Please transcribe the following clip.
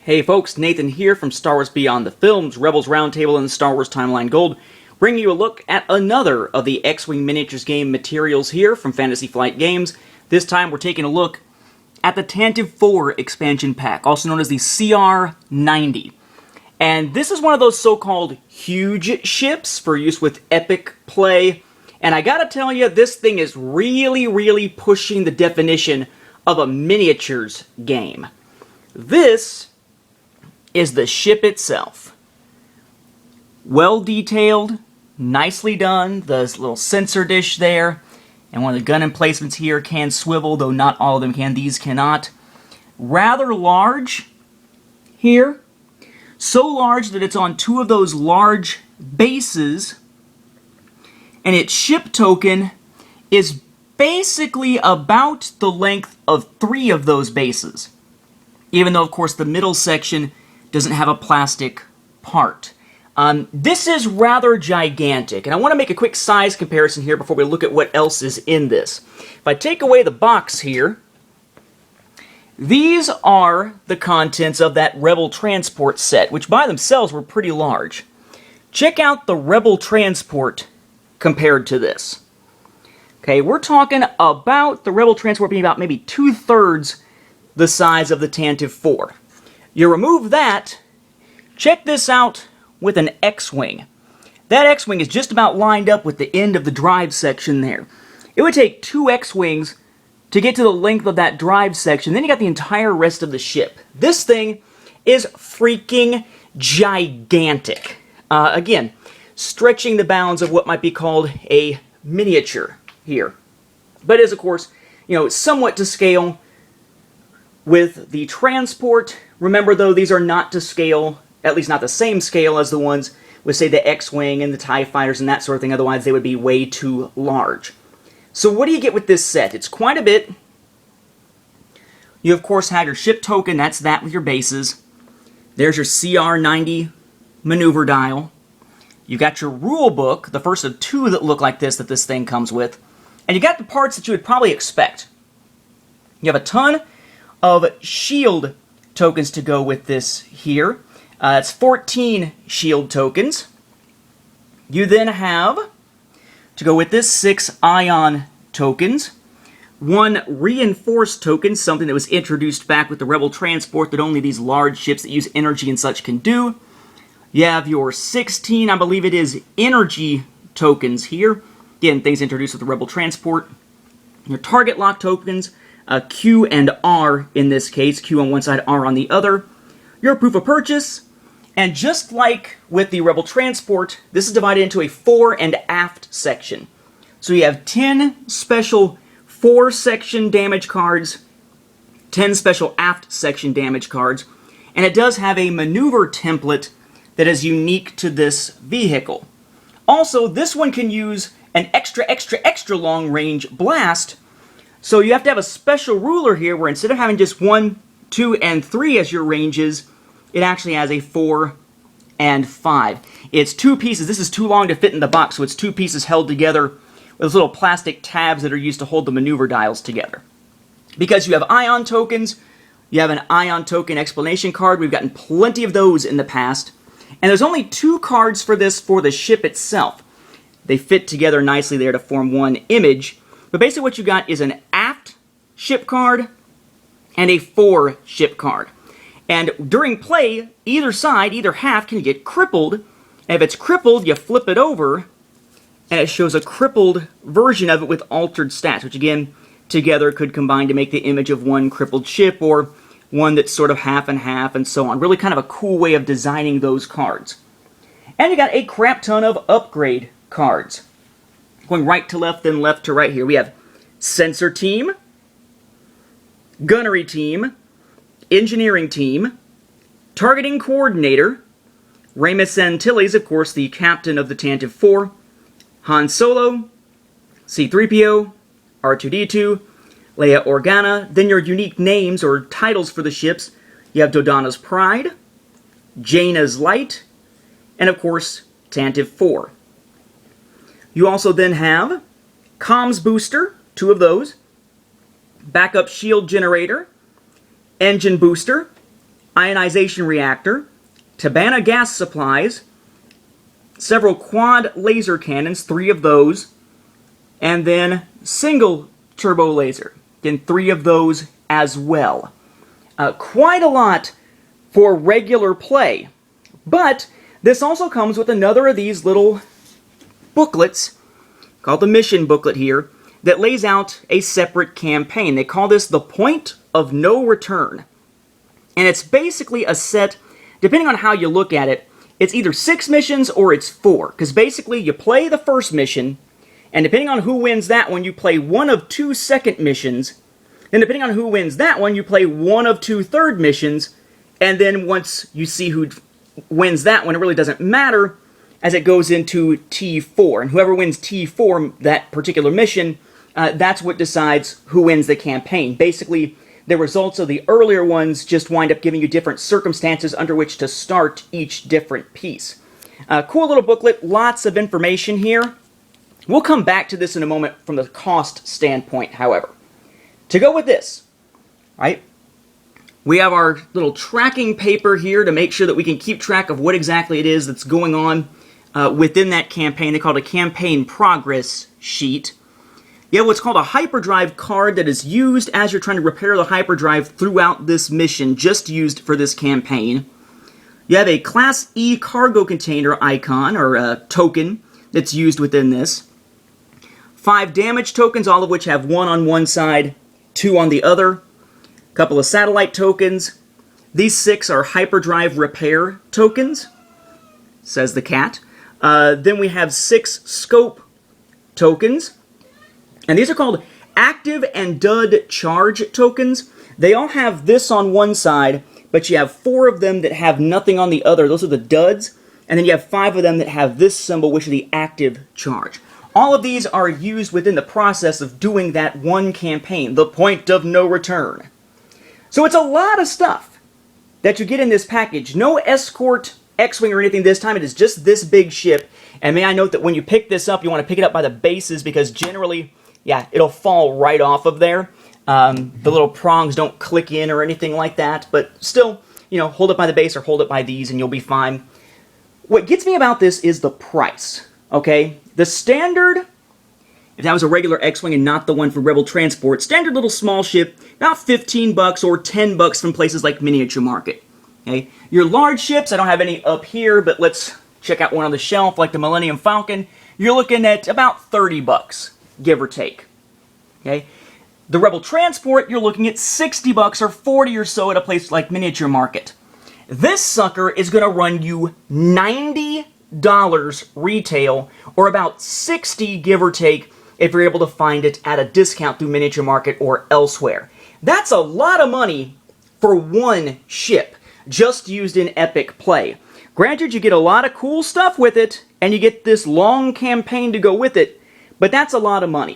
Hey folks, Nathan here from Star Wars Beyond the Films, Rebels Roundtable, and Star Wars Timeline Gold, bringing you a look at another of the X-Wing miniatures game materials here from Fantasy Flight Games. This time we're taking a look at the Tantive 4 expansion pack, also known as the CR90. And this is one of those so-called huge ships for use with epic play. And I gotta tell you, this thing is really pushing the definition of a miniatures game. This is the ship itself. Well detailed, nicely done. The little sensor dish there, and one of the gun emplacements here can swivel, though not all of them can. These cannot. Rather large here. So large that it's on two of those large bases, and its ship token is basically about the length of 3 of those bases. Even though, of course, the middle section doesn't have a plastic part. This is rather gigantic, and I want to make a quick size comparison here before we look at what else is in this. If I take away the box here, these are the contents of that Rebel Transport set, which by themselves were pretty large. Check out the Rebel Transport compared to this. Okay, we're talking about the Rebel Transport being about maybe 2/3 the size of the Tantive 4. You remove that, check this out with an X-Wing. That X-Wing is just about lined up with the end of the drive section there. It would take 2 X-Wings to get to the length of that drive section, then you got the entire rest of the ship. This thing is freaking gigantic. Again, stretching the bounds of what might be called a miniature here. But is, of course, somewhat to scale with the transport. Remember, though, these are not to scale, at least not the same scale as the ones with, say, the X-Wing and the TIE Fighters and that sort of thing. Otherwise, they would be way too large. So what do you get with this set? It's quite a bit. You, of course, have your ship token. That's that with your bases. There's your CR90 maneuver dial. You've got your rule book, the first of 2 that look like this that this thing comes with. And you got the parts that you would probably expect. You have a ton of shield tokens to go with this here. It's 14 shield tokens. You then have, to go with this, 6 ion tokens. 1 reinforced token, something that was introduced back with the Rebel Transport that only these large ships that use energy and such can do. You have your 16, I believe it is, energy tokens here. Again, things introduced with the Rebel Transport. Your target lock tokens, Q and R in this case, Q on one side, R on the other. Your proof of purchase, and just like with the Rebel Transport, this is divided into a fore and aft section. So you have 10 special fore section damage cards, 10 special aft section damage cards, and it does have a maneuver template that is unique to this vehicle. Also, this one can use an extra long range blast. So you have to have a special ruler here where instead of having just 1, 2, and 3 as your ranges, it actually has a 4 and 5. It's 2 pieces. This is too long to fit in the box, so it's 2 pieces held together with those little plastic tabs that are used to hold the maneuver dials together. Because you have ion tokens, you have an ion token explanation card. We've gotten plenty of those in the past. And there's only 2 cards for this for the ship itself. They fit together nicely there to form one image. But basically what you got is an aft ship card and a fore ship card. And during play, either side, either half, can get crippled. And if it's crippled, you flip it over, and it shows a crippled version of it with altered stats, which again, together could combine to make the image of one crippled ship, or one that's sort of half and half, and so on. Really kind of a cool way of designing those cards. And you got a crap ton of upgrade cards. Going right to left, then left to right here. We have Sensor Team, Gunnery Team, Engineering Team, Targeting Coordinator, Ramus Antilles, of course, the captain of the Tantive 4, Han Solo, C-3PO, R2-D2, Leia Organa. Then your unique names or titles for the ships. You have Dodonna's Pride, Jaina's Light, and of course, Tantive 4. You also then have Comms Booster, 2 of those, Backup Shield Generator, Engine Booster, ionization reactor, Tabana gas supplies, several quad laser cannons, 3 of those, and then single turbo laser, again 3 of those as well. Quite a lot for regular play, but this also comes with another of these little booklets, called the mission booklet here, that lays out a separate campaign. They call this the Point of No Return. And it's basically a set, depending on how you look at it, it's either 6 missions or it's 4. Because basically you play the first mission, and depending on who wins that one, you play one of 2 second missions. Then depending on who wins that one, you play one of 2 third missions. And then once you see who wins that one, it really doesn't matter as it goes into T4. And whoever wins T4, that particular mission, that's what decides who wins the campaign. Basically, the results of the earlier ones just wind up giving you different circumstances under which to start each different piece. Cool little booklet, lots of information here. We'll come back to this in a moment from the cost standpoint, however. To go with this, right, we have our little tracking paper here to make sure that we can keep track of what exactly it is that's going on within that campaign. They call it a campaign progress sheet. You have what's called a hyperdrive card that is used as you're trying to repair the hyperdrive throughout this mission, just used for this campaign. You have a Class E cargo container icon, or token, that's used within this. 5 damage tokens, all of which have 1 on one side, 2 on the other. A couple of satellite tokens. These 6 are hyperdrive repair tokens, says the cat. Then we have 6 scope tokens. And these are called active and dud charge tokens. They all have this on one side, but you have 4 of them that have nothing on the other. Those are the duds. And then you have 5 of them that have this symbol, which is the active charge. All of these are used within the process of doing that one campaign, the Point of No Return. So it's a lot of stuff that you get in this package. No escort X-Wing or anything this time. It is just this big ship. And may I note that when you pick this up, you want to pick it up by the bases, because generally, yeah, it'll fall right off of there. The little prongs don't click in or anything like that, but still, you know, hold it by the base or hold it by these and you'll be fine. What gets me about this is the price, okay? The standard, if that was a regular X-Wing and not the one for Rebel Transport, standard little small ship, about 15 bucks or 10 bucks from places like Miniature Market, okay? Your large ships, I don't have any up here, but let's check out one on the shelf, like the Millennium Falcon. You're looking at about 30 bucks. Give or take. Okay? The Rebel Transport, you're looking at 60 bucks or 40 or so at a place like Miniature Market. This sucker is going to run you $90 retail, or about 60 give or take if you're able to find it at a discount through Miniature Market or elsewhere. That's a lot of money for one ship, just used in epic play. Granted, you get a lot of cool stuff with it, and you get this long campaign to go with it, but that's a lot of money.